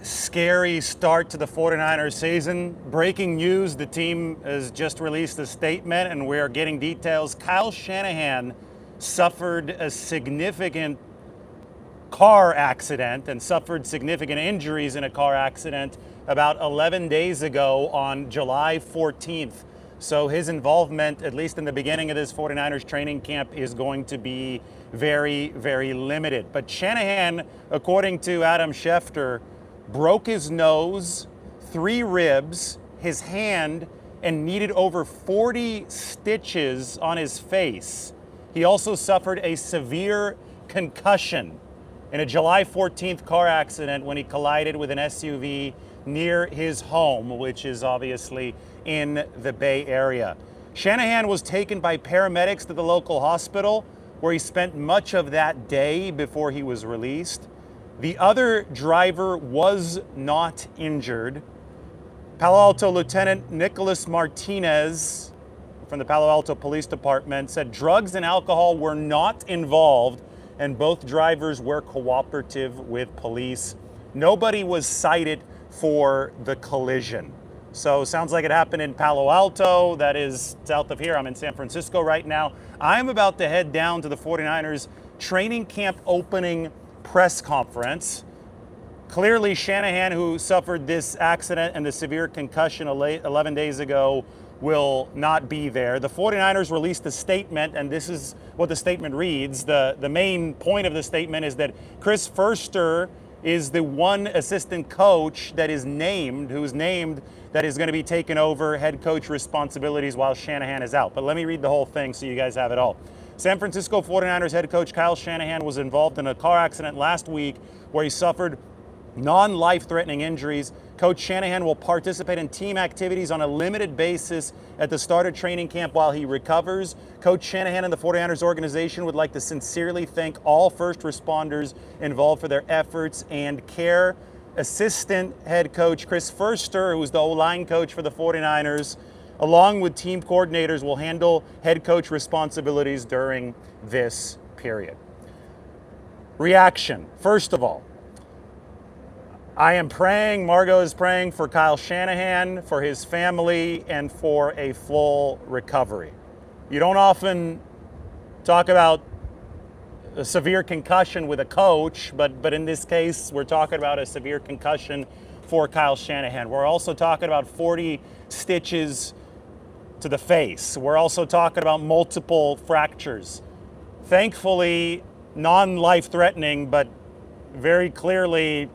Scary start to the 49ers season. Breaking news, the team has just released a statement and we are getting details. Kyle Shanahan suffered a significant car accident and suffered significant injuries in a car accident about 11 days ago on July 14th. So his involvement, at least in the beginning of this 49ers training camp, is going to be very, very limited. But Shanahan, according to Adam Schefter, broke his nose, 3 ribs, his hand, and needed over 40 stitches on his face. He also suffered a severe concussion in a July 14th car accident when he collided with an SUV near his home, which is obviously in the Bay Area. Shanahan was taken by paramedics to the local hospital, where he spent much of that day before he was released. The other driver was not injured. Palo Alto Lieutenant Nicholas Martinez from the Palo Alto Police Department said drugs and alcohol were not involved and both drivers were cooperative with police. Nobody was cited for the collision. So sounds like it happened in Palo Alto, that is south of here. I'm in San Francisco right now. I'm about to head down to the 49ers training camp opening press conference. Clearly Shanahan, who suffered this accident and the severe concussion 11 days ago, will not be there. The 49ers released a statement, and this is what the statement reads. The main point of the statement is that Chris Foerster is the one assistant coach that is named, that is going to be taking over head coach responsibilities while Shanahan is out. But let me read the whole thing so you guys have it all. San Francisco 49ers head coach Kyle Shanahan was involved in a car accident last week where he suffered non-life-threatening injuries. Coach Shanahan will participate in team activities on a limited basis at the start of training camp while he recovers. Coach Shanahan and the 49ers organization would like to sincerely thank all first responders involved for their efforts and care. Assistant head coach Chris Foerster, who's the O-line coach for the 49ers, along with team coordinators, will handle head coach responsibilities during this period. Reaction. First of all, I am praying, Margot is praying for Kyle Shanahan, for his family, and for a full recovery. You don't often talk about a severe concussion with a coach, but in this case, we're talking about a severe concussion for Kyle Shanahan. We're also talking about 40 stitches to the face. We're also talking about multiple fractures. Thankfully, non-life-threatening, but very clearly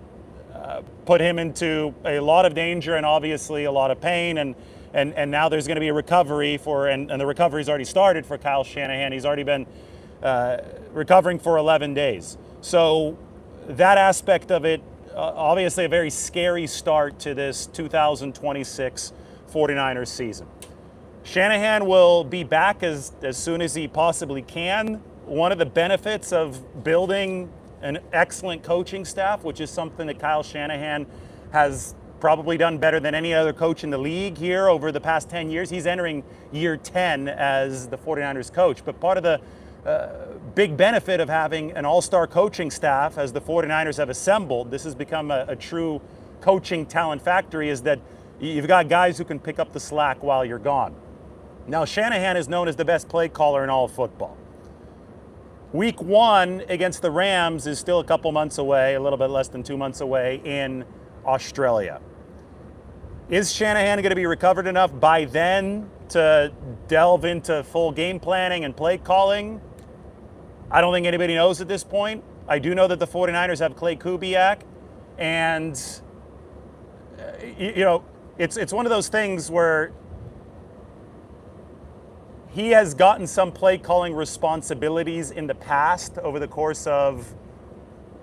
put him into a lot of danger and obviously a lot of pain, and now there's going to be a recovery and the recovery's already started for Kyle Shanahan. He's already been recovering for 11 days. So that aspect of it, obviously a very scary start to this 2026 49ers season. Shanahan will be back as soon as he possibly can. One of the benefits of building an excellent coaching staff, which is something that Kyle Shanahan has probably done better than any other coach in the league here over the past 10 years. He's entering year 10 as the 49ers coach. But part of the big benefit of having an all-star coaching staff, as the 49ers have assembled, this has become a true coaching talent factory, is that you've got guys who can pick up the slack while you're gone. Now, Shanahan is known as the best play caller in all of football. Week 1 against the Rams is still a couple months away, a little bit less than 2 months away in Australia. Is Shanahan going to be recovered enough by then to delve into full game planning and play calling? I don't think anybody knows at this point. I do know that the 49ers have Clay Kubiak, and it's one of those things where he has gotten some play calling responsibilities in the past over the course of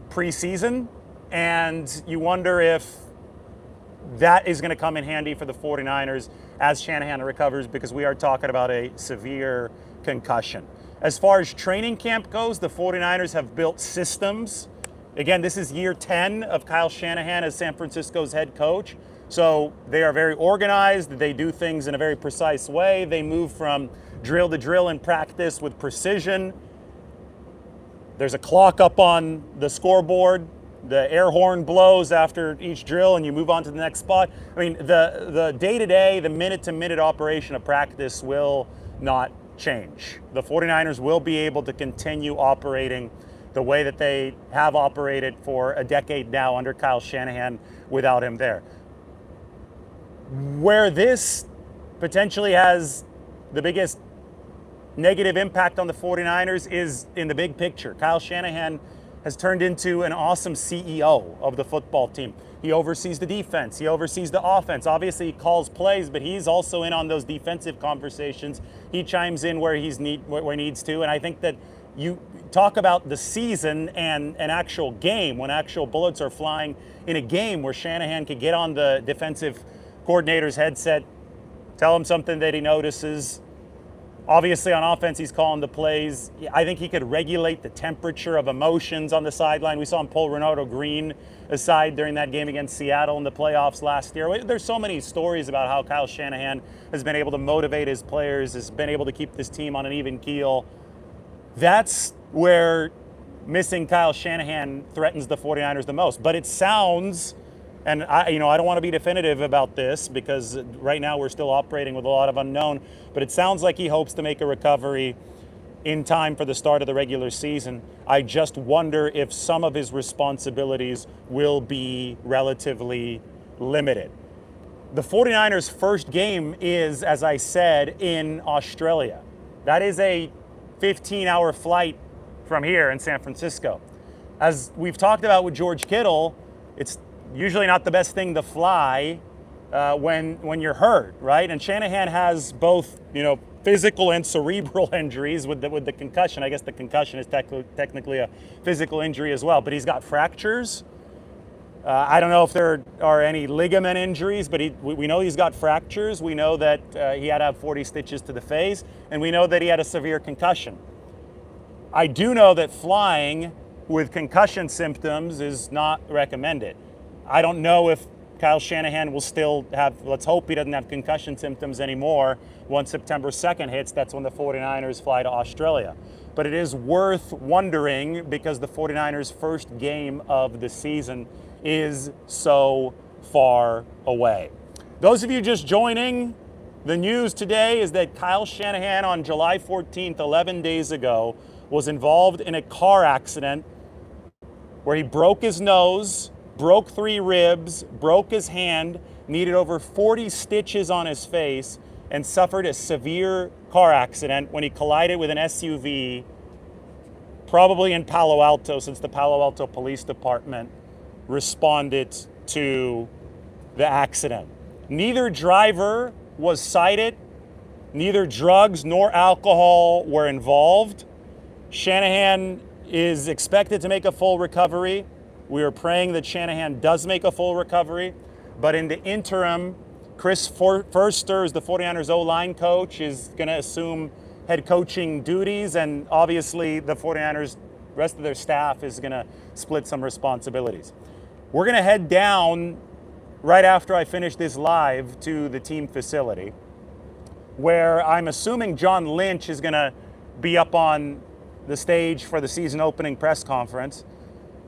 preseason, and you wonder if that is going to come in handy for the 49ers as Shanahan recovers, because we are talking about a severe concussion. As far as training camp goes, the 49ers have built systems. Again, this is year 10 of Kyle Shanahan as San Francisco's head coach. So they are very organized. They do things in a very precise way. They move from drill to drill in practice with precision. There's a clock up on the scoreboard. the air horn blows after each drill and you move on to the next spot. I mean, the day-to-day, the minute-to-minute operation of practice will not change. The 49ers will be able to continue operating the way that they have operated for a decade now under Kyle Shanahan without him there. Where this potentially has the biggest negative impact on the 49ers is in the big picture. Kyle Shanahan has turned into an awesome CEO of the football team. He oversees the defense. He oversees the offense. Obviously, he calls plays, but he's also in on those defensive conversations. He chimes in where he needs to. And I think that you talk about the season and an actual game, when actual bullets are flying in a game where Shanahan could get on the defensive coordinator's headset, tell him something that he notices. Obviously, on offense, he's calling the plays. I think he could regulate the temperature of emotions on the sideline. We saw him pull Renardo Green aside during that game against Seattle in the playoffs last year. There's so many stories about how Kyle Shanahan has been able to motivate his players, has been able to keep this team on an even keel. That's where missing Kyle Shanahan threatens the 49ers the most. But it sounds, and I don't want to be definitive about this because right now we're still operating with a lot of unknown, but it sounds like he hopes to make a recovery in time for the start of the regular season. I just wonder if some of his responsibilities will be relatively limited. The 49ers' first game is, as I said, in Australia. That is a 15-hour flight from here in San Francisco. As we've talked about with George Kittle, it's usually not the best thing to fly when you're hurt, right? And Shanahan has both, physical and cerebral injuries with the concussion. I guess the concussion is technically a physical injury as well, but he's got fractures. I don't know if there are any ligament injuries, but we know he's got fractures. We know that he had to have 40 stitches to the face, and we know that he had a severe concussion. I do know that flying with concussion symptoms is not recommended. I don't know if Kyle Shanahan will still have, let's hope he doesn't have concussion symptoms anymore once September 2nd hits. That's when the 49ers fly to Australia. But it is worth wondering because the 49ers' first game of the season is so far away. Those of you just joining, the news today is that Kyle Shanahan on July 14th, 11 days ago, was involved in a car accident where he broke his nose, broke 3 ribs, broke his hand, needed over 40 stitches on his face, and suffered a severe car accident when he collided with an SUV, probably in Palo Alto, since the Palo Alto Police Department responded to the accident. Neither driver was cited. Neither drugs nor alcohol were involved. Shanahan is expected to make a full recovery. We are praying that Shanahan does make a full recovery. But in the interim, Chris Foerster, the 49ers O-line coach, is going to assume head coaching duties. And obviously, the 49ers, rest of their staff is going to split some responsibilities. We're going to head down right after I finish this live to the team facility, where I'm assuming John Lynch is going to be up on the stage for the season opening press conference.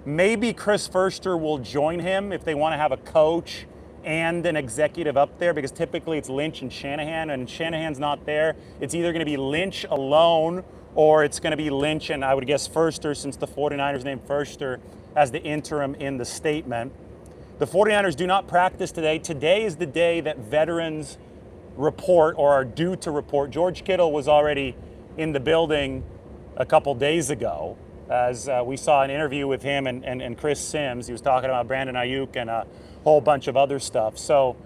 Maybe Chris Foerster will join him if they want to have a coach and an executive up there, because typically it's Lynch and Shanahan, and Shanahan's not there. It's either going to be Lynch alone or it's going to be Lynch and I would guess Foerster, since the 49ers named Foerster as the interim in the statement. The 49ers do not practice today. Today is the day that veterans report or are due to report. George Kittle was already in the building a couple days ago, as we saw an interview with him and Chris Sims. He was talking about Brandon Ayuk and a whole bunch of other stuff. So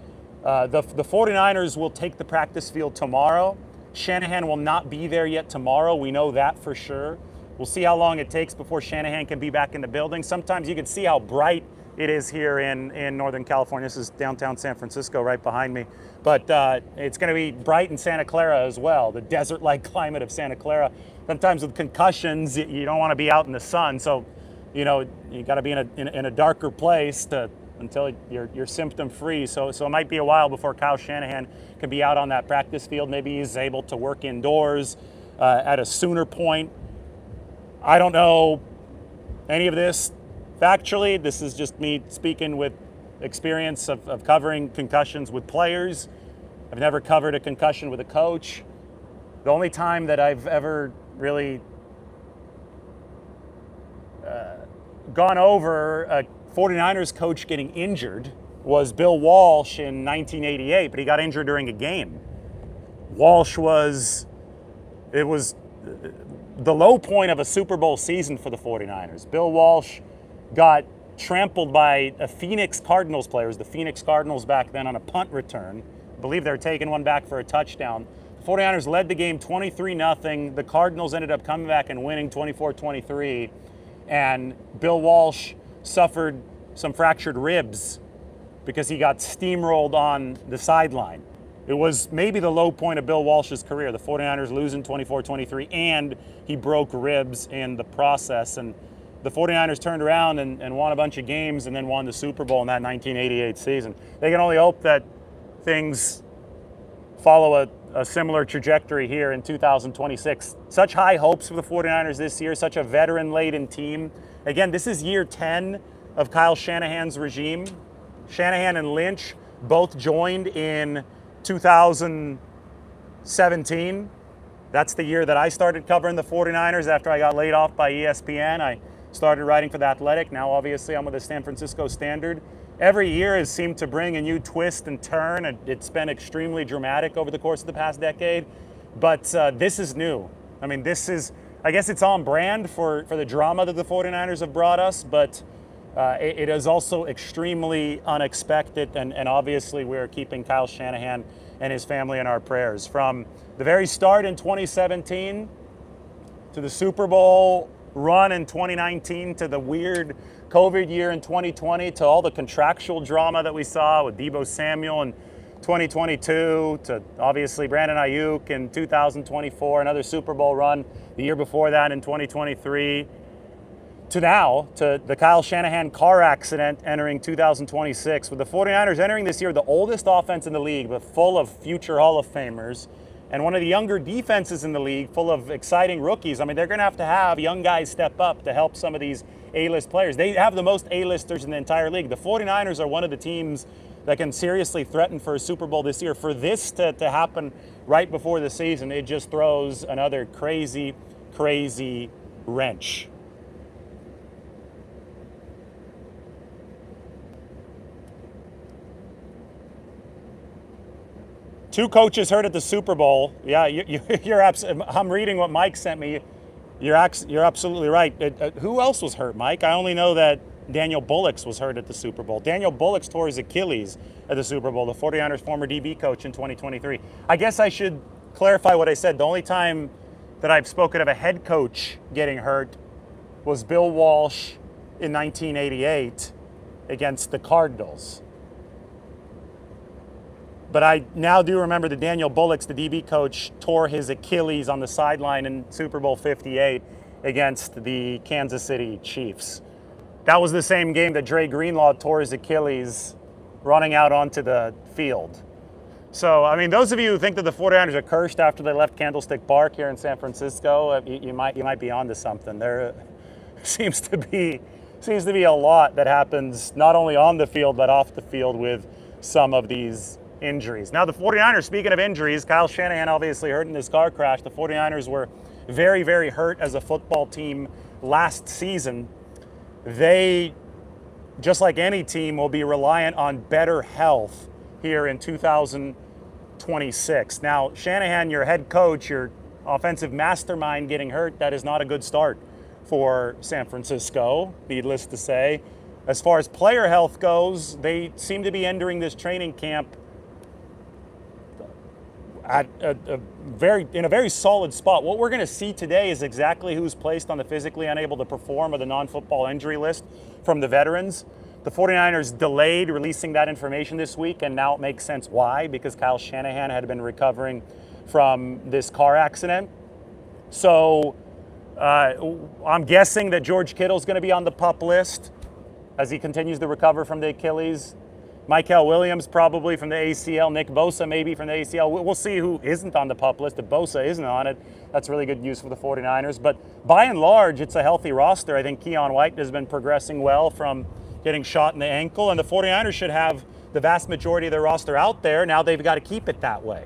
the 49ers will take the practice field tomorrow. Shanahan will not be there yet tomorrow. We know that for sure. We'll see how long it takes before Shanahan can be back in the building. Sometimes you can see how bright it is here in Northern California. This is downtown San Francisco right behind me. But it's going to be bright in Santa Clara as well, the desert-like climate of Santa Clara. Sometimes with concussions, you don't want to be out in the sun. So, you got to be in a darker place until you're symptom-free. So it might be a while before Kyle Shanahan can be out on that practice field. Maybe he's able to work indoors at a sooner point. I don't know any of this factually, this is just me speaking with experience of covering concussions with players. I've never covered a concussion with a coach. The only time that I've ever really gone over a 49ers coach getting injured was Bill Walsh in 1988, but he got injured during a game. Walsh was the low point of a Super Bowl season for the 49ers. Bill Walsh got trampled by a Phoenix Cardinals player. It was the Phoenix Cardinals back then on a punt return. I believe they were taking one back for a touchdown. The 49ers led the game 23-0. The Cardinals ended up coming back and winning 24-23. And Bill Walsh suffered some fractured ribs because he got steamrolled on the sideline. It was maybe the low point of Bill Walsh's career. The 49ers losing 24-23, and he broke ribs in the process. And the 49ers turned around and won a bunch of games and then won the Super Bowl in that 1988 season. They can only hope that things follow a similar trajectory here in 2026. Such high hopes for the 49ers this year, such a veteran-laden team. Again, this is year 10 of Kyle Shanahan's regime. Shanahan and Lynch both joined in 2017. That's the year that I started covering the 49ers after I got laid off by ESPN. I started writing for The Athletic. Now, obviously, I'm with the San Francisco Standard. Every year has seemed to bring a new twist and turn, and it's been extremely dramatic over the course of the past decade. But this is new. I mean, I guess it's on brand for the drama that the 49ers have brought us, but it is also extremely unexpected, and obviously we're keeping Kyle Shanahan and his family in our prayers. From the very start in 2017 to the Super Bowl run in 2019 to the weird COVID year in 2020 to all the contractual drama that we saw with Deebo Samuel in 2022 to obviously Brandon Ayuk in 2024, another Super Bowl run the year before that in 2023, to now, to the Kyle Shanahan car accident entering 2026, with the 49ers entering this year the oldest offense in the league, but full of future Hall of Famers, and one of the younger defenses in the league, full of exciting rookies. I mean, they're going to have young guys step up to help some of these A-list players. They have the most A-listers in the entire league. The 49ers are one of the teams that can seriously threaten for a Super Bowl this year. For this to happen right before the season, it just throws another crazy, crazy wrench. Two coaches hurt at the Super Bowl. Yeah, you're absolutely. I'm reading what Mike sent me. You're absolutely right. Who else was hurt, Mike? I only know that Daniel Bullocks was hurt at the Super Bowl. Daniel Bullocks tore his Achilles at the Super Bowl, the 49ers former DB coach in 2023. I guess I should clarify what I said. The only time that I've spoken of a head coach getting hurt was Bill Walsh in 1988 against the Cardinals. But I now do remember that Daniel Bullocks, the DB coach, tore his Achilles on the sideline in Super Bowl 58 against the Kansas City Chiefs. That was the same game that Dre Greenlaw tore his Achilles running out onto the field. So, I mean, those of you who think that the 49ers are cursed after they left Candlestick Park here in San Francisco, you might be onto something. There seems to be a lot that happens not only on the field but off the field with some of these injuries. Now, the 49ers, speaking of injuries, Kyle Shanahan obviously hurt in this car crash. The 49ers were very, very hurt as a football team last season. They, just like any team, will be reliant on better health here in 2026. Now, Shanahan, your head coach, your offensive mastermind getting hurt, that is not a good start for San Francisco, needless to say. As far as player health goes, they seem to be entering this training camp at in a very solid spot. What we're going to see today is exactly who's placed on the physically unable to perform or the non-football injury list from the veterans. The 49ers delayed releasing that information this week, and now it makes sense why, because Kyle Shanahan had been recovering from this car accident. So I'm guessing that George Kittle's going to be on the PUP list as he continues to recover from the Achilles. Michael Williams probably from the ACL. Nick Bosa maybe from the ACL. We'll see who isn't on the PUP list. If Bosa isn't on it, That's really good news for the 49ers. But by and large, it's a healthy roster. I think Keon White has been progressing well from getting shot in the ankle, and the 49ers should have the vast majority of their roster out there. Now they've got to keep it that way.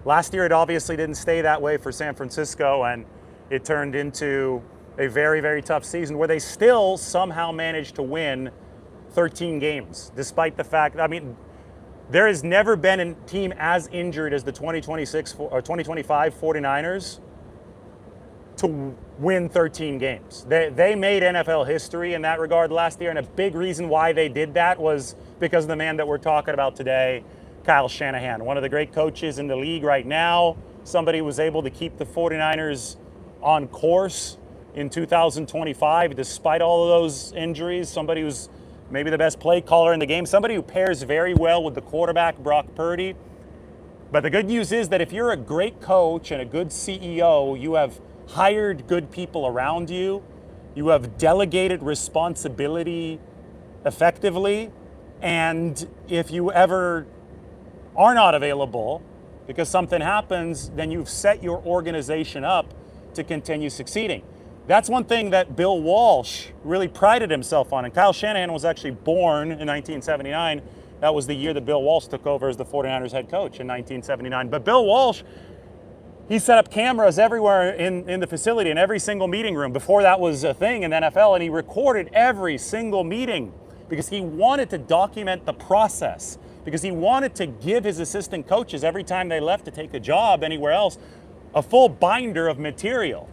Last year, it obviously didn't stay that way for San Francisco, and it turned into a very, very tough season where they still somehow managed to win 13 games, despite the fact, I mean, there has never been a team as injured as the 2026 or 2025 49ers to win 13 games. They made NFL history in that regard last year, and a big reason why they did that was because of the man that we're talking about today, Kyle Shanahan, one of the great coaches in the league right now, somebody who was able to keep the 49ers on course in 2025 despite all of those injuries, somebody who's maybe the best play caller in the game, somebody who pairs very well with the quarterback, Brock Purdy. But the good news is that if you're a great coach and a good CEO, you have hired good people around you, you have delegated responsibility effectively, and if you ever are not available because something happens, then you've set your organization up to continue succeeding. That's one thing that Bill Walsh really prided himself on. And Kyle Shanahan was actually born in 1979. That was the year that Bill Walsh took over as the 49ers head coach in 1979. But Bill Walsh, he set up cameras everywhere in the facility, in every single meeting room before that was a thing in the NFL, and he recorded every single meeting because he wanted to document the process, because he wanted to give his assistant coaches, every time they left to take a job anywhere else, a full binder of material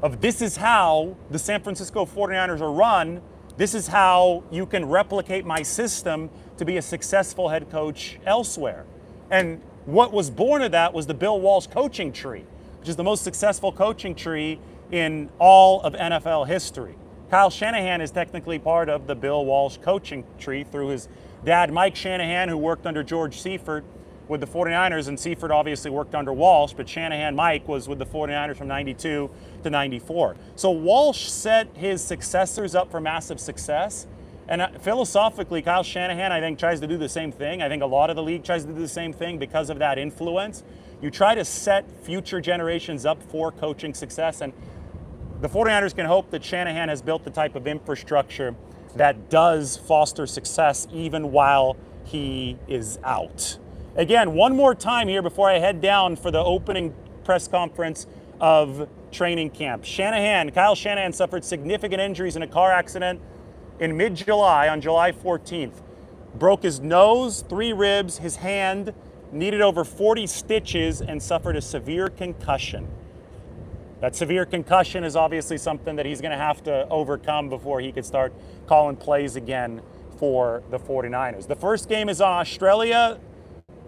of this is how the San Francisco 49ers are run, this is how you can replicate my system to be a successful head coach elsewhere. And what was born of that was the Bill Walsh coaching tree, which is the most successful coaching tree in all of NFL history. Kyle Shanahan is technically part of the Bill Walsh coaching tree through his dad, Mike Shanahan, who worked under George Seifert with the 49ers, and Seifert obviously worked under Walsh, but Shanahan Mike was with the 49ers from 92 to 94. So Walsh set his successors up for massive success. And philosophically, Kyle Shanahan, I think, tries to do the same thing. I think a lot of the league tries to do the same thing because of that influence. You try to set future generations up for coaching success, and the 49ers can hope that Shanahan has built the type of infrastructure that does foster success even while he is out. Again, one more time here before I head down for the opening press conference of training camp. Kyle Shanahan suffered significant injuries in a car accident in mid-July on July 14th. Broke his nose, 3 ribs, his hand, needed over 40 stitches, and suffered a severe concussion. That severe concussion is obviously something that he's going to have to overcome before he could start calling plays again for the 49ers. The first game is on Australia.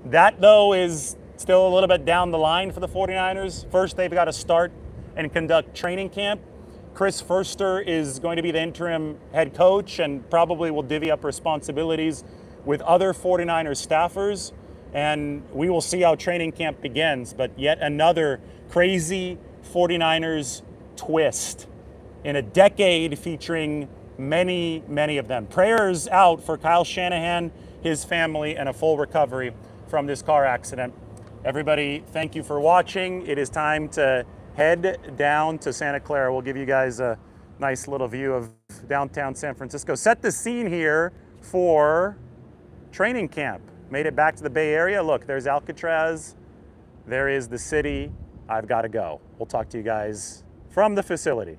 That, though, is still a little bit down the line for the 49ers. First, they've got to start and conduct training camp. Chris Foerster is going to be the interim head coach and probably will divvy up responsibilities with other 49ers staffers. And we will see how training camp begins. But yet another crazy 49ers twist in a decade featuring many, many of them. Prayers out for Kyle Shanahan, his family, and a full recovery from this car accident. Everybody, thank you for watching. It is time to head down to Santa Clara. We'll give you guys a nice little view of downtown San Francisco. Set the scene here for training camp. Made it back to the Bay Area. Look, there's Alcatraz. There is the city. I've got to go. We'll talk to you guys from the facility.